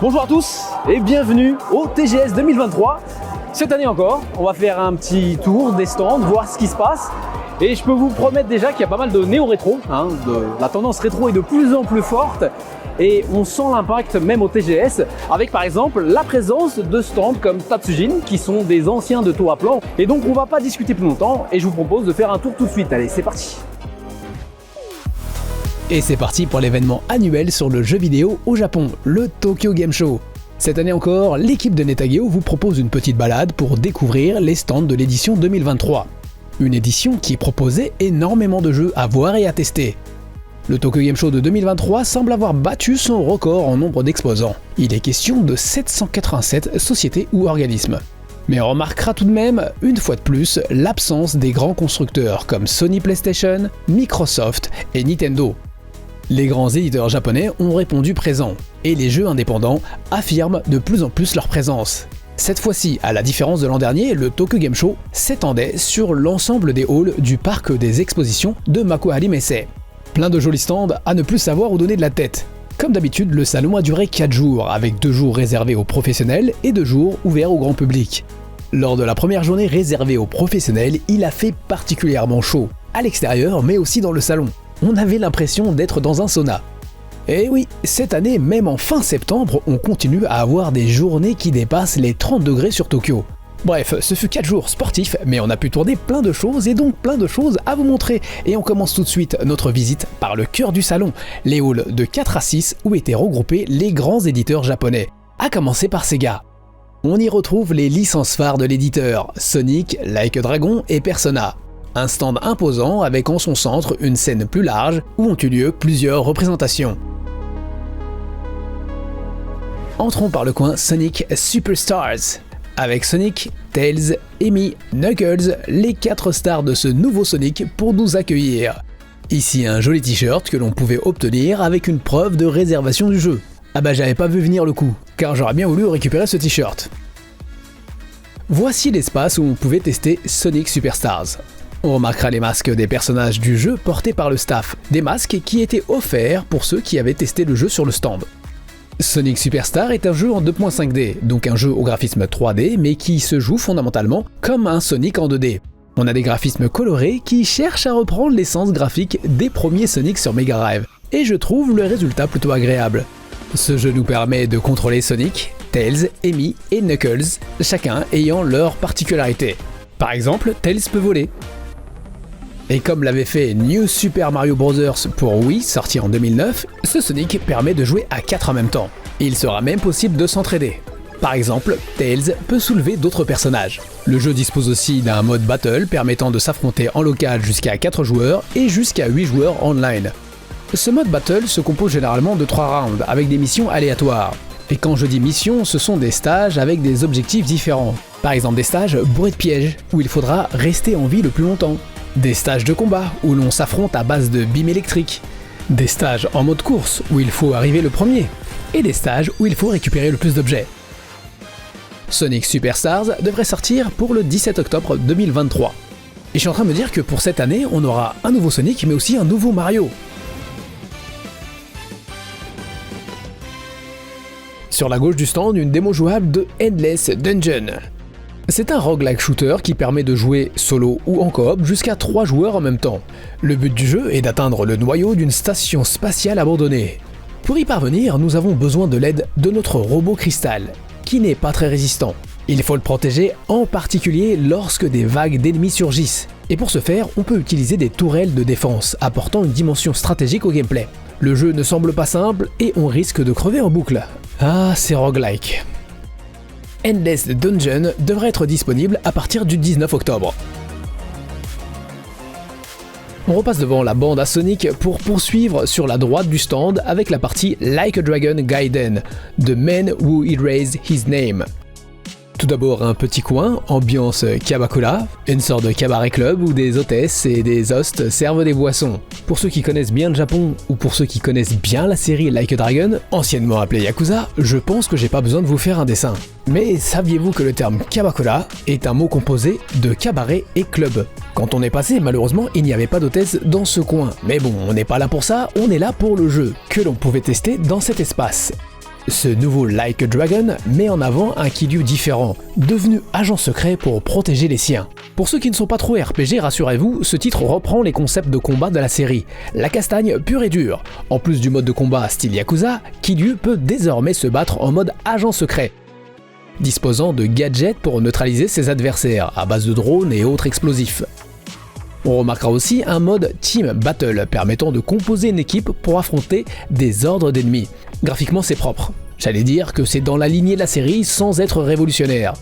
Bonjour à tous et bienvenue au TGS 2023. Cette année encore, on va faire un petit tour des stands, voir ce qui se passe. Et je peux vous promettre déjà qu'il y a pas mal de néo-rétro. La tendance rétro est de plus en plus forte. Et on sent l'impact même au TGS avec par exemple la présence de stands comme Tatsujin qui sont des anciens de tour à plan. Et donc on va pas discuter plus longtemps et je vous propose de faire un tour tout de suite. Allez, c'est parti. Et c'est parti pour l'événement annuel sur le jeu vidéo au Japon, le Tokyo Game Show. Cette année encore, l'équipe de Netageo vous propose une petite balade pour découvrir les stands de l'édition 2023. Une édition qui proposait énormément de jeux à voir et à tester. Le Tokyo Game Show de 2023 semble avoir battu son record en nombre d'exposants. Il est question de 787 sociétés ou organismes. Mais on remarquera tout de même, une fois de plus, l'absence des grands constructeurs comme Sony PlayStation, Microsoft et Nintendo. Les grands éditeurs japonais ont répondu présent, et les jeux indépendants affirment de plus en plus leur présence. Cette fois-ci, à la différence de l'an dernier, le Tokyo Game Show s'étendait sur l'ensemble des halls du parc des expositions de Makuhari Messe. Plein de jolis stands à ne plus savoir où donner de la tête. Comme d'habitude, le salon a duré 4 jours, avec 2 jours réservés aux professionnels et 2 jours ouverts au grand public. Lors de la première journée réservée aux professionnels, il a fait particulièrement chaud, à l'extérieur mais aussi dans le salon. On avait l'impression d'être dans un sauna. Et oui, cette année, même en fin septembre, on continue à avoir des journées qui dépassent les 30 degrés sur Tokyo. Bref, ce fut 4 jours sportifs, mais on a pu tourner plein de choses et donc plein de choses à vous montrer. Et on commence tout de suite notre visite par le cœur du salon, les halls de 4 à 6 où étaient regroupés les grands éditeurs japonais, à commencer par Sega. On y retrouve les licences phares de l'éditeur, Sonic, Like a Dragon et Persona. Un stand imposant avec en son centre une scène plus large où ont eu lieu plusieurs représentations. Entrons par le coin Sonic Superstars. Avec Sonic, Tails, Amy, Knuckles, les 4 stars de ce nouveau Sonic pour nous accueillir. Ici un joli t-shirt que l'on pouvait obtenir avec une preuve de réservation du jeu. Ah bah j'avais pas vu venir le coup, car j'aurais bien voulu récupérer ce t-shirt. Voici l'espace où on pouvait tester Sonic Superstars. On remarquera les masques des personnages du jeu portés par le staff, des masques qui étaient offerts pour ceux qui avaient testé le jeu sur le stand. Sonic Superstar est un jeu en 2.5D, donc un jeu au graphisme 3D mais qui se joue fondamentalement comme un Sonic en 2D. On a des graphismes colorés qui cherchent à reprendre l'essence graphique des premiers Sonic sur Mega Drive, et je trouve le résultat plutôt agréable. Ce jeu nous permet de contrôler Sonic, Tails, Amy et Knuckles, chacun ayant leur particularité. Par exemple, Tails peut voler. Et comme l'avait fait New Super Mario Bros. Pour Wii, sorti en 2009, ce Sonic permet de jouer à 4 en même temps. Il sera même possible de s'entraider. Par exemple, Tails peut soulever d'autres personnages. Le jeu dispose aussi d'un mode battle permettant de s'affronter en local jusqu'à 4 joueurs et jusqu'à 8 joueurs online. Ce mode battle se compose généralement de 3 rounds avec des missions aléatoires. Et quand je dis missions, ce sont des stages avec des objectifs différents. Par exemple des stages bourrés de pièges, où il faudra rester en vie le plus longtemps. Des stages de combat, où l'on s'affronte à base de beams électriques. Des stages en mode course, où il faut arriver le premier. Et des stages où il faut récupérer le plus d'objets. Sonic Superstars devrait sortir pour le 17 octobre 2023. Et je suis en train de me dire que pour cette année, on aura un nouveau Sonic, mais aussi un nouveau Mario. Sur la gauche du stand, une démo jouable de Endless Dungeon. C'est un roguelike shooter qui permet de jouer solo ou en coop jusqu'à 3 joueurs en même temps. Le but du jeu est d'atteindre le noyau d'une station spatiale abandonnée. Pour y parvenir, nous avons besoin de l'aide de notre robot cristal, qui n'est pas très résistant. Il faut le protéger en particulier lorsque des vagues d'ennemis surgissent. Et pour ce faire, on peut utiliser des tourelles de défense, apportant une dimension stratégique au gameplay. Le jeu ne semble pas simple et on risque de crever en boucle. Ah, c'est roguelike. Endless Dungeon devrait être disponible à partir du 19 octobre. On repasse devant la bande à Sonic pour poursuivre sur la droite du stand avec la partie Like a Dragon Gaiden, The Man Who Erased His Name. Tout d'abord un petit coin, ambiance Kabakura, une sorte de cabaret club où des hôtesses et des hostes servent des boissons. Pour ceux qui connaissent bien le Japon ou pour ceux qui connaissent bien la série Like a Dragon, anciennement appelée Yakuza, je pense que j'ai pas besoin de vous faire un dessin. Mais saviez-vous que le terme Kabakura est un mot composé de cabaret et club? Quand on est passé, malheureusement, il n'y avait pas d'hôtesse dans ce coin. Mais bon, on n'est pas là pour ça, on est là pour le jeu, que l'on pouvait tester dans cet espace. Ce nouveau Like a Dragon met en avant un Kiryu différent, devenu agent secret pour protéger les siens. Pour ceux qui ne sont pas trop RPG, rassurez-vous, ce titre reprend les concepts de combat de la série, la castagne pure et dure. En plus du mode de combat style Yakuza, Kiryu peut désormais se battre en mode agent secret, disposant de gadgets pour neutraliser ses adversaires à base de drones et autres explosifs. On remarquera aussi un mode Team Battle permettant de composer une équipe pour affronter des ordres d'ennemis. Graphiquement c'est propre. J'allais dire que c'est dans la lignée de la série sans être révolutionnaire.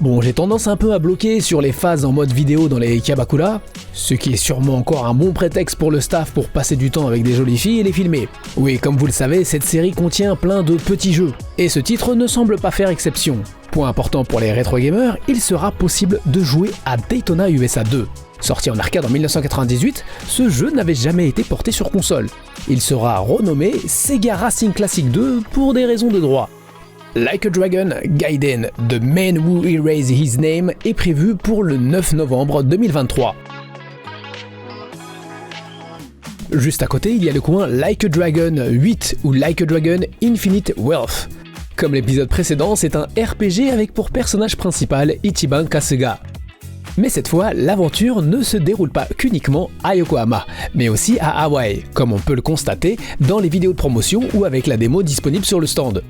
Bon, j'ai tendance un peu à bloquer sur les phases en mode vidéo dans les Kabakura, ce qui est sûrement encore un bon prétexte pour le staff pour passer du temps avec des jolies filles et les filmer. Oui, comme vous le savez, cette série contient plein de petits jeux, et ce titre ne semble pas faire exception. Point important pour les rétro gamers, il sera possible de jouer à Daytona USA 2. Sorti en arcade en 1998, ce jeu n'avait jamais été porté sur console. Il sera renommé Sega Racing Classic 2 pour des raisons de droit. Like a Dragon Gaiden, The Man Who Erased His Name est prévu pour le 9 novembre 2023. Juste à côté, il y a le coin Like a Dragon 8 ou Like a Dragon Infinite Wealth. Comme l'épisode précédent, c'est un RPG avec pour personnage principal Ichiban Kasuga. Mais cette fois, l'aventure ne se déroule pas qu'uniquement à Yokohama, mais aussi à Hawaï, comme on peut le constater dans les vidéos de promotion ou avec la démo disponible sur le stand.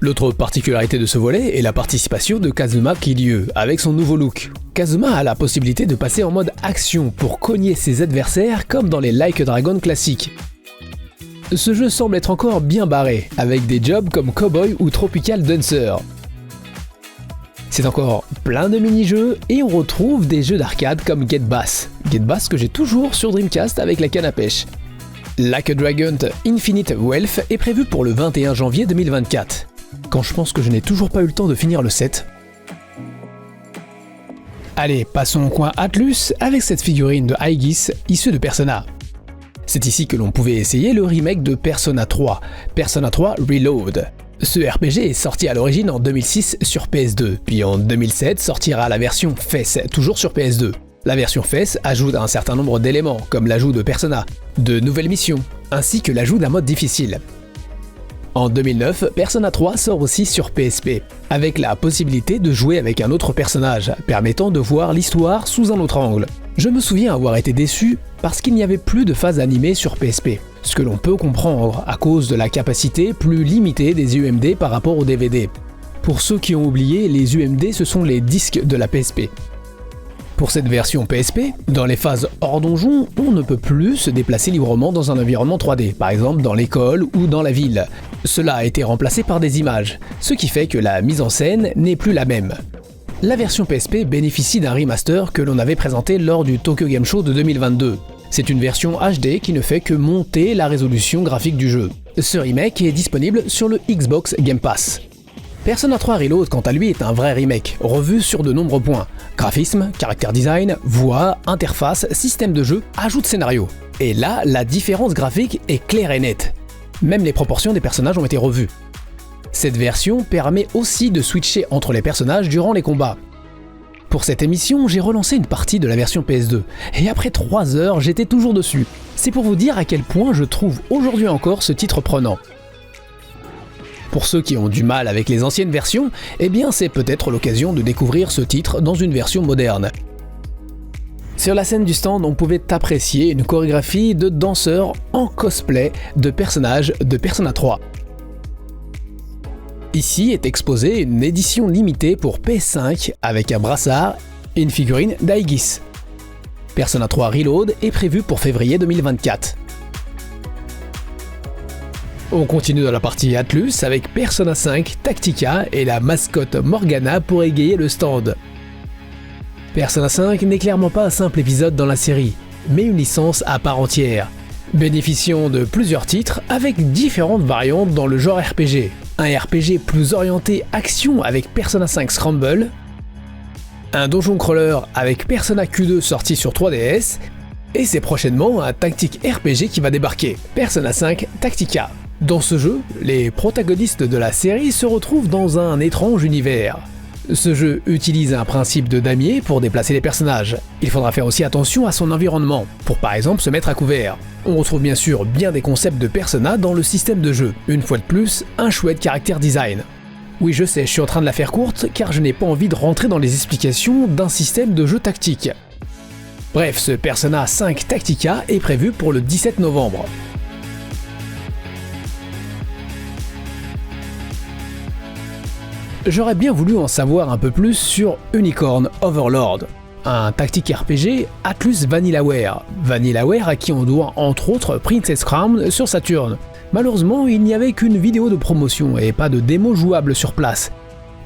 L'autre particularité de ce volet est la participation de Kazuma Kiryu, avec son nouveau look. Kazuma a la possibilité de passer en mode action pour cogner ses adversaires comme dans les Like a Dragon classiques. Ce jeu semble être encore bien barré, avec des jobs comme Cowboy ou Tropical Dancer. C'est encore plein de mini-jeux et on retrouve des jeux d'arcade comme Get Bass. Get Bass que j'ai toujours sur Dreamcast avec la canne à pêche. Like a Dragon Infinite Wealth est prévu pour le 21 janvier 2024. Quand je pense que je n'ai toujours pas eu le temps de finir le set. Allez, passons au coin Atlus avec cette figurine de Aegis issue de Persona. C'est ici que l'on pouvait essayer le remake de Persona 3, Persona 3 Reload. Ce RPG est sorti à l'origine en 2006 sur PS2, puis en 2007 sortira la version FES, toujours sur PS2. La version FES ajoute un certain nombre d'éléments, comme l'ajout de Persona, de nouvelles missions, ainsi que l'ajout d'un mode difficile. En 2009, Persona 3 sort aussi sur PSP, avec la possibilité de jouer avec un autre personnage, permettant de voir l'histoire sous un autre angle. Je me souviens avoir été déçu parce qu'il n'y avait plus de phases animées sur PSP, ce que l'on peut comprendre à cause de la capacité plus limitée des UMD par rapport aux DVD. Pour ceux qui ont oublié, les UMD ce sont les disques de la PSP. Pour cette version PSP, dans les phases hors donjon, on ne peut plus se déplacer librement dans un environnement 3D, par exemple dans l'école ou dans la ville. Cela a été remplacé par des images, ce qui fait que la mise en scène n'est plus la même. La version PSP bénéficie d'un remaster que l'on avait présenté lors du Tokyo Game Show de 2022. C'est une version HD qui ne fait que monter la résolution graphique du jeu. Ce remake est disponible sur le Xbox Game Pass. Persona 3 Reload quant à lui est un vrai remake, revu sur de nombreux points. Graphisme, caractère design, voix, interface, système de jeu, ajout de scénario. Et là, la différence graphique est claire et nette. Même les proportions des personnages ont été revues. Cette version permet aussi de switcher entre les personnages durant les combats. Pour cette émission, j'ai relancé une partie de la version PS2, et après 3 heures, j'étais toujours dessus. C'est pour vous dire à quel point je trouve aujourd'hui encore ce titre prenant. Pour ceux qui ont du mal avec les anciennes versions, eh bien c'est peut-être l'occasion de découvrir ce titre dans une version moderne. Sur la scène du stand, on pouvait apprécier une chorégraphie de danseurs en cosplay de personnages de Persona 3. Ici est exposée une édition limitée pour PS5 avec un brassard et une figurine d'Aegis. Persona 3 Reload est prévu pour février 2024. On continue dans la partie Atlus avec Persona 5 Tactica et la mascotte Morgana pour égayer le stand. Persona 5 n'est clairement pas un simple épisode dans la série, mais une licence à part entière, bénéficiant de plusieurs titres avec différentes variantes dans le genre RPG. Un RPG plus orienté action avec Persona 5 Scramble, un donjon crawler avec Persona Q2 sorti sur 3DS, et c'est prochainement un tactique RPG qui va débarquer, Persona 5 Tactica. Dans ce jeu, les protagonistes de la série se retrouvent dans un étrange univers. Ce jeu utilise un principe de damier pour déplacer les personnages. Il faudra faire aussi attention à son environnement, pour par exemple se mettre à couvert. On retrouve bien sûr bien des concepts de Persona dans le système de jeu. Une fois de plus, un chouette caractère design. Oui, je sais, je suis en train de la faire courte car je n'ai pas envie de rentrer dans les explications d'un système de jeu tactique. Bref, ce Persona 5 Tactica est prévu pour le 17 novembre. J'aurais bien voulu en savoir un peu plus sur Unicorn Overlord, un tactique RPG Atlus Vanillaware. Vanillaware à qui on doit entre autres Princess Crown sur Saturn. Malheureusement, il n'y avait qu'une vidéo de promotion et pas de démo jouable sur place.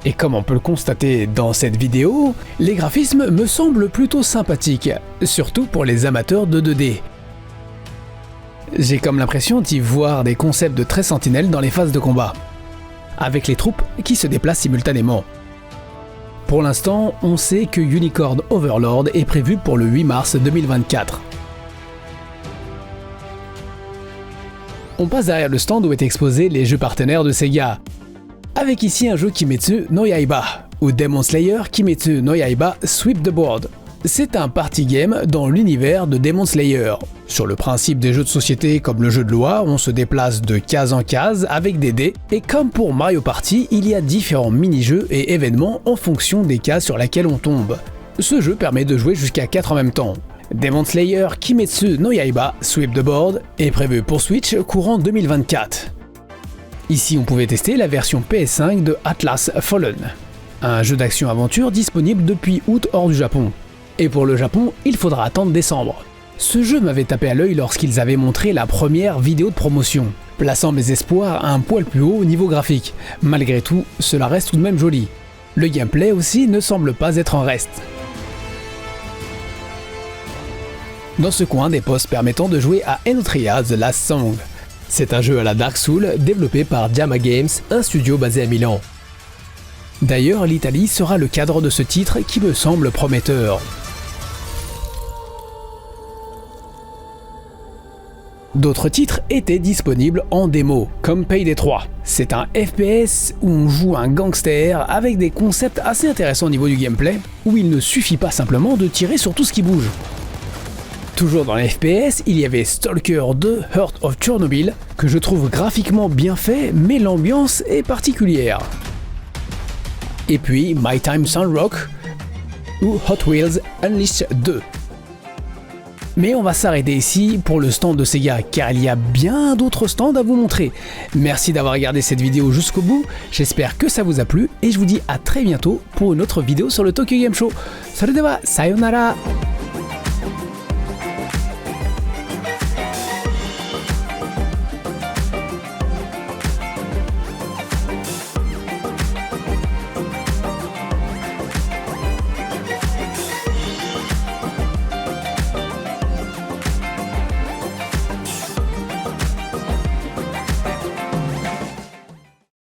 Et comme on peut le constater dans cette vidéo, les graphismes me semblent plutôt sympathiques, surtout pour les amateurs de 2D. J'ai comme l'impression d'y voir des concepts de 13 sentinelles dans les phases de combat, avec les troupes qui se déplacent simultanément. Pour l'instant, on sait que Unicorn Overlord est prévu pour le 8 mars 2024. On passe derrière le stand où est exposé les jeux partenaires de Sega, avec ici un jeu Kimetsu no Yaiba, ou Demon Slayer Kimetsu no Yaiba Sweep the Board. C'est un party game dans l'univers de Demon Slayer. Sur le principe des jeux de société comme le jeu de loi, on se déplace de case en case avec des dés, et comme pour Mario Party, il y a différents mini-jeux et événements en fonction des cases sur lesquelles on tombe. Ce jeu permet de jouer jusqu'à 4 en même temps. Demon Slayer Kimetsu no Yaiba Sweep the Board est prévu pour Switch courant 2024. Ici on pouvait tester la version PS5 de Atlas Fallen, un jeu d'action-aventure disponible depuis août hors du Japon. Et pour le Japon, il faudra attendre décembre. Ce jeu m'avait tapé à l'œil lorsqu'ils avaient montré la première vidéo de promotion, plaçant mes espoirs à un poil plus haut au niveau graphique. Malgré tout, cela reste tout de même joli. Le gameplay aussi ne semble pas être en reste. Dans ce coin, des postes permettant de jouer à Enotria The Last Song. C'est un jeu à la Dark Souls développé par Diama Games, un studio basé à Milan. D'ailleurs, l'Italie sera le cadre de ce titre qui me semble prometteur. D'autres titres étaient disponibles en démo, comme Payday 3. C'est un FPS où on joue un gangster avec des concepts assez intéressants au niveau du gameplay, où il ne suffit pas simplement de tirer sur tout ce qui bouge. Toujours dans les FPS, il y avait Stalker 2 Heart of Chernobyl, que je trouve graphiquement bien fait, mais l'ambiance est particulière. Et puis My Time Sunrock ou Hot Wheels Unleashed 2. Mais on va s'arrêter ici pour le stand de Sega, car il y a bien d'autres stands à vous montrer. Merci d'avoir regardé cette vidéo jusqu'au bout, j'espère que ça vous a plu, et je vous dis à très bientôt pour une autre vidéo sur le Tokyo Game Show. Salut de wa, sayonara!